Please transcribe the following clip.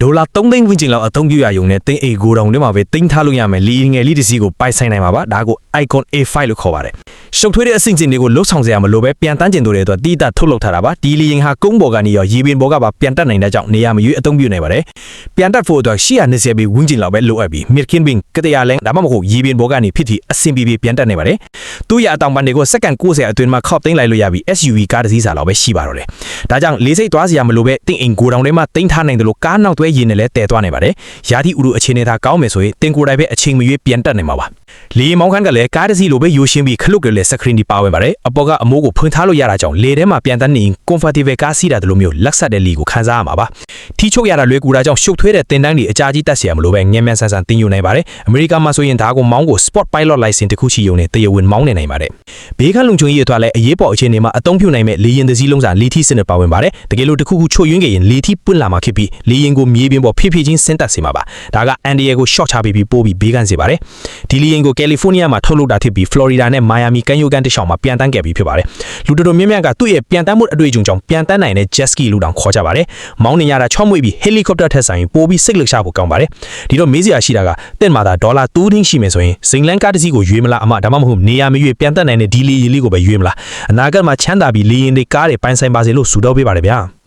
ဒေါ်လာ3သိန်းဝန်းကျင်လောက်အသုံးပြုရရုံနဲ့တင်းအေကိုတောင်တွေမှာပဲတင်းထားလို့ရမယ်လီငယ်လေးတစ်စီးကိုပိုင်ဆိုင်နိုင်မှာပါဒါကို icon A5 လို့ခေါ်ပါတယ်ရှုပ်ထွေးတဲ့အဆင့်တွေကိုလှုပ်ဆောင်စရာမလိုပဲပြန်တန်းကျင်တို့တဲ့အတွက်တီးတာထုတ်လုပ်ထားတာပါဒီလီရင်ဟာကုန်းပေါ်ကနေရောရေပင်ပေါ်ကပါပြန်တက်နိုင်တဲ့ကြောင့်နေရာမရွေးအသုံးပြုနိုင်ပါတယ်ပြန်တက်ဖို့အတွက်820ဘီဝန်းကျင်လောက်ပဲလိုအပ်ပြီးမစ်ကင်ဘင်ကတရလဲဒါမှမဟုတ်ရေပင်ပေါ်ကနေဖြစ်ပြီးအဆင်ပြေပြန်တက်နိုင်ပါတယ်သူ့ရအတောင်ပန်တွေကိုစက္ကန့်90အတွင်းမှာခောက်သိမ်းလိုက်လို့ရပြီး SUV ကားတစ်စီးစာလောက်ပဲရှိပါတော့တယ်ဒါကြောင့်လေးစိတ်သွားစရာမလိုပဲတင်းအိမ်ကိုတောင်ထဲမှာတင်းထားနိုင်တယ်လို့ကားနောက်သွဲရည်နဲ့လဲတည်သွားနိုင်ပါတယ်ရာသီဥတုအခြေအနေသာကောင်းမယ်ဆိုရင်တင်ကိုယ်တိုင်ပဲအချိန်မရွေးပြန်တက်နိုင်မှာပါလေမောင်းခန်းကလည်းကားတစ်စီးလိုပဲရိုးရှင်းပြီးခလုတ်ကလေးစကရင်ဒီပါဝင်ပါတယ်အပေါ်ကအမိုးကိုဖွင့်ထားလို့ရတာကြောင့်လေထဲမှာပြန်တက်နေရင် comfortable ကားစီးတာတလို့မျိုးလက်ဆက်တဲ့လီကိုခံစားရမှာပါထီချုပ်ရတာလွယ်ကူတာကြောင့်ရှုပ်ထွေးတဲ့တင်တန်းတွေအကြာကြီးတက်เสียမလို့ပဲငြင်းမြန်ဆန်ဆန်တင်ယူနိုင်ပါတယ်အမေရိကန်မှာဆိုရင်ဒါကိုမောင်းကို sport pilot license တစ်ခုချီရုံနဲ့တရားဝင်မောင်းနေနိုင်ပါတယ်ဘေးကလုံခြုံရေးအတွက်လည်းအရေးပေါ်အခြေအနေမှာအသုံးပြုနိုင်မဲ့လေယာဉ်တစ်စီးလုံးစာလီထီစနစ်ပါဝင်ပါတယ်တကယ်လို့တစ်ခုခုချို့ယွင်းခဲ့ရင်လီထီပွင့်လာမှာဖြစ်ပြီးလေယာဉ်ကိုမြေပြင်ပေါ်ဖြည်းဖြည်းချင်းဆင်းတက်စေမှာပါဒါကအန်ဒီယေကို short ချပြီးပို့ပြီးဘေးကန်းစေပါတယ်ဒီလေယာဉ်ကိုကယ်လီဖိုးနီးယားမှာထုတ်လုပ်တာဖြစ်ပြီးဖလော်ရီဒါနဲ့မိုင်ယာမီကမ်းရိုးကမ်းတစ်လျှောက်မှာပြန်တန်းခဲ့ပြီးဖြစ်ပါတယ်လူတော်တော်များများကသူ့ရဲ့ပြန်တန်းမှုအတွေ့အကြုံကြောင့်ပြန်တန်းနိုင်တဲ့ jet ski လို့တောင်ခေါ်ကြပါတယ်မောင်းနေရတာချော့မွေ့ပြီး helicopter ထက်ဆိုင်ပိုပြီးစိတ်လှရှားဖို့ကောင်းပါတယ်ဒီတော့မေးစရာရှိတာကတက်မှာဒေါ်လာ2 သိန်းရှိမယ်ဆိုရင်ဇင်လန်ကားတစ်စီးကိုရွေးမလားအမဒါမှမဟုတ်နေရာမရွေးပြန်တန်းနိုင်တဲ့ဒီလေယာဉ်လေးကိုပဲရွေးမလားအနာဂတ်မှာချမ်းသာပြီးလေယာဉ်တွေကားတွေပိုင်ဆိုင်ပါစေလို့ဆုတောင်းပေးပါတယ်ဗျာ